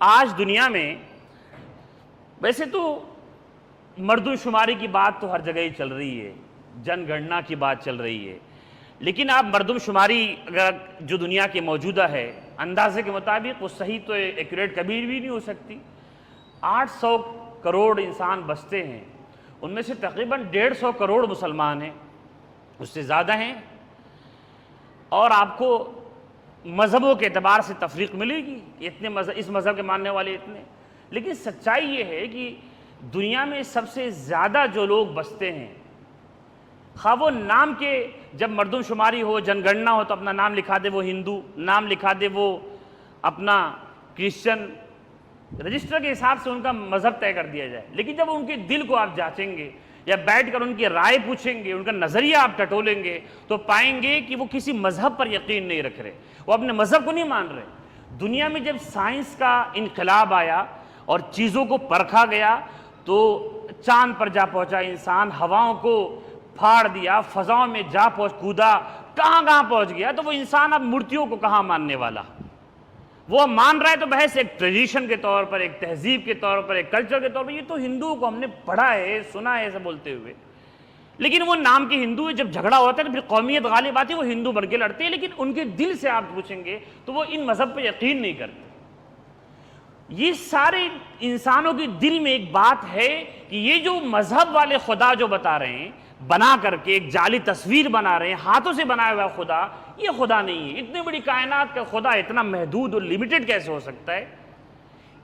آج دنیا میں ویسے تو مردم شماری کی بات تو ہر جگہ ہی چل رہی ہے، جن گننا کی بات چل رہی ہے، لیکن آپ مردم شماری اگر جو دنیا کے موجودہ ہے اندازے کے مطابق وہ صحیح تو ایکوریٹ کبھی بھی نہیں ہو سکتی۔ 800 کروڑ انسان بستے ہیں، ان میں سے تقریباً 150 کروڑ مسلمان ہیں، اس سے زیادہ ہیں، اور آپ کو مذہبوں کے اعتبار سے تفریق ملے گی، اتنے مذہب، اس مذہب کے ماننے والے اتنے، لیکن سچائی یہ ہے کہ دنیا میں سب سے زیادہ جو لوگ بستے ہیں، خواہ وہ نام کے جب مردم شماری ہو، جن گننا ہو تو اپنا نام لکھا دے وہ ہندو، نام لکھا دے وہ اپنا کرسچن، رجسٹر کے حساب سے ان کا مذہب طے کر دیا جائے، لیکن جب ان کے دل کو آپ جانچیں گے یا بیٹھ کر ان کی رائے پوچھیں گے، ان کا نظریہ آپ ٹٹولیں گے تو پائیں گے کہ وہ کسی مذہب پر یقین نہیں رکھ رہے، وہ اپنے مذہب کو نہیں مان رہے۔ دنیا میں جب سائنس کا انقلاب آیا اور چیزوں کو پرکھا گیا تو چاند پر جا پہنچا انسان، ہواؤں کو پھاڑ دیا، فضاؤں میں جا کودا، کہاں کہاں پہنچ گیا، تو وہ انسان اب مورتیوں کو کہاں ماننے والا؟ وہ مان رہا ہے تو بحث ایک ٹریڈیشن کے طور پر، ایک تہذیب کے طور پر، ایک کلچر کے طور پر، یہ تو ہندوؤں کو ہم نے پڑھا ہے، سنا ہے ایسا بولتے ہوئے، لیکن وہ نام کے ہندو ہیں، جب جھگڑا ہوتا ہے تو پھر قومیت غالب آتی ہے، وہ ہندو بن کے لڑتے ہیں، لیکن ان کے دل سے آپ پوچھیں گے تو وہ ان مذہب پہ یقین نہیں کرتے۔ یہ سارے انسانوں کے دل میں ایک بات ہے کہ یہ جو مذہب والے خدا جو بتا رہے ہیں، بنا کر کے ایک جعلی تصویر بنا رہے ہیں، ہاتھوں سے بنایا ہوا خدا، یہ خدا نہیں ہے۔ اتنی بڑی کائنات کا خدا اتنا محدود اور لمیٹڈ کیسے ہو سکتا ہے؟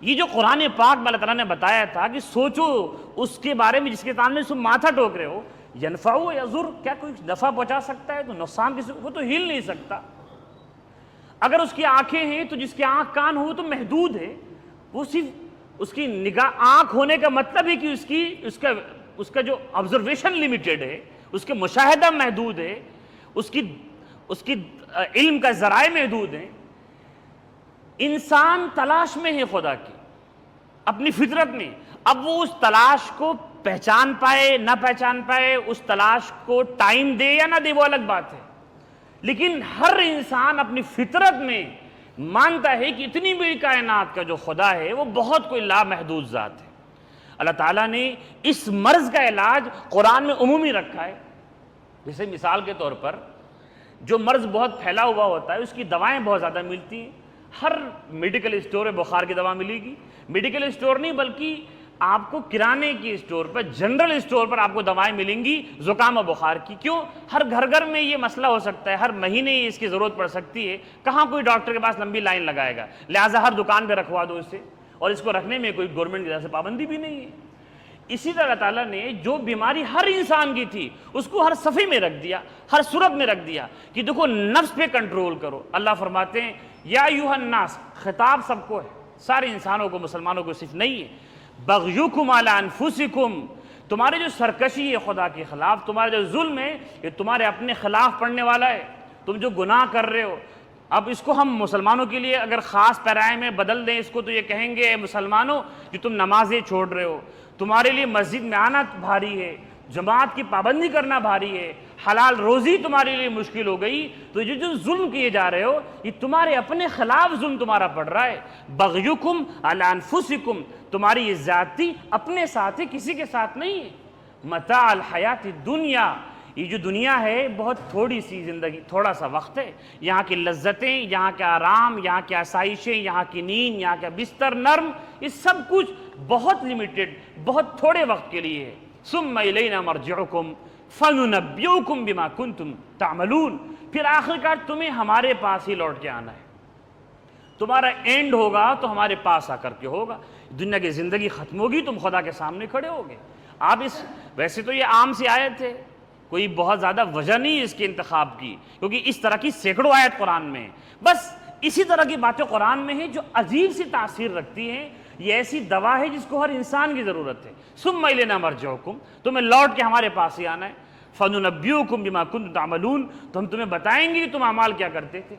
یہ جو قرآن پاک میں اللہ تعالیٰ نے بتایا تھا کہ سوچو اس کے بارے میں جس کے سامنے تم ماتھا ٹوک رہے ہو، ینفع و یضر، کیا کوئی نفع پہنچا سکتا ہے؟ تو نقصان کسی وہ تو ہل نہیں سکتا۔ اگر اس کی آنکھیں ہیں تو جس کی آنکھ کان ہو تو محدود ہے، وہ صرف اس کی نگاہ، آنکھ ہونے کا مطلب ہے کہ اس کا جو آبزرویشن لمیٹڈ ہے، اس کے مشاہدہ محدود ہے، اس کی علم کا ذرائع محدود ہیں۔ انسان تلاش میں ہے خدا کی اپنی فطرت میں، اب وہ اس تلاش کو پہچان پائے نہ پہچان پائے، اس تلاش کو ٹائم دے یا نہ دے وہ الگ بات ہے، لیکن ہر انسان اپنی فطرت میں مانتا ہے کہ اتنی بڑی کائنات کا جو خدا ہے وہ بہت کوئی لامحدود ذات ہے۔ اللہ تعالیٰ نے اس مرض کا علاج قرآن میں عمومی رکھا ہے، جیسے مثال کے طور پر جو مرض بہت پھیلا ہوا ہوتا ہے اس کی دوائیں بہت زیادہ ملتی ہیں، ہر میڈیکل اسٹور میں بخار کی دوا ملے گی، میڈیکل اسٹور نہیں بلکہ آپ کو کرانے کی اسٹور پر، جنرل اسٹور پر آپ کو دوائیں ملیں گی زکام و بخار کی۔ کیوں؟ ہر گھر میں یہ مسئلہ ہو سکتا ہے، ہر مہینے اس کی ضرورت پڑ سکتی ہے، کہاں کوئی ڈاکٹر کے پاس لمبی لائن لگائے گا، لہٰذا ہر دکان پہ رکھوا دو اسے، اور اس کو رکھنے میں کوئی گورنمنٹ کی طرف سے پابندی بھی نہیں ہے۔ اسی طرح اللہ تعالیٰ نے جو بیماری ہر انسان کی تھی اس کو ہر صفحے میں رکھ دیا، ہر صورت میں رکھ دیا کہ دیکھو نفس پہ کنٹرول کرو۔ اللہ فرماتے ہیں یا ایھا الناس، خطاب سب کو ہے، سارے انسانوں کو، مسلمانوں کو صرف نہیں ہے، بغیکم علی انفسکم، تمہاری جو سرکشی ہے خدا کے خلاف، تمہارا جو ظلم ہے یہ تمہارے اپنے خلاف پڑنے والا ہے، تم جو گناہ کر رہے ہو۔ اب اس کو ہم مسلمانوں کے لیے اگر خاص پیرائے میں بدل دیں اس کو تو یہ کہیں گے اے مسلمانوں کہ تم نمازیں چھوڑ رہے ہو، تمہارے لیے مسجد میں آنا بھاری ہے، جماعت کی پابندی کرنا بھاری ہے، حلال روزی تمہارے لیے مشکل ہو گئی، تو یہ جو ظلم کیے جا رہے ہو یہ تمہارے اپنے خلاف ظلم تمہارا پڑ رہا ہے۔ بغیکم علی انفسکم، تمہاری یہ ذاتی اپنے ساتھ ہے، کسی کے ساتھ نہیں ہے۔ متاع الحیات الدنیا، یہ جو دنیا ہے بہت تھوڑی سی زندگی، تھوڑا سا وقت ہے، یہاں کی لذتیں، یہاں کے آرام، یہاں کی آسائشیں، یہاں کی نیند، یہاں کا بستر نرم، یہ سب کچھ بہت لمیٹڈ، بہت تھوڑے وقت کے لیے ہے۔ ثم الینا مرجعکم فننبئکم بما کنتم تعملون، پھر آخرکار تمہیں ہمارے پاس ہی لوٹ کے آنا ہے، تمہارا اینڈ ہوگا تو ہمارے پاس آ کر کے ہوگا، دنیا کی زندگی ختم ہوگی، تم خدا کے سامنے کھڑے ہوگے۔ آپ ویسے تو یہ عام سی آیت ہے، کوئی بہت زیادہ وجہ نہیں اس کے انتخاب کی، کیونکہ اس طرح کی سینکڑوں آیت قرآن میں ہیں، بس اسی طرح کی باتیں قرآن میں ہیں جو عجیب سی تاثیر رکھتی ہیں۔ یہ ایسی دوا ہے جس کو ہر انسان کی ضرورت ہے۔ ثم الینا مرجعکم، تمہیں لوٹ کے ہمارے پاس ہی آنا ہے، فننبئکم بما کنتم تعملون، تو ہم تمہیں بتائیں گے کہ تم اعمال کیا کرتے تھے۔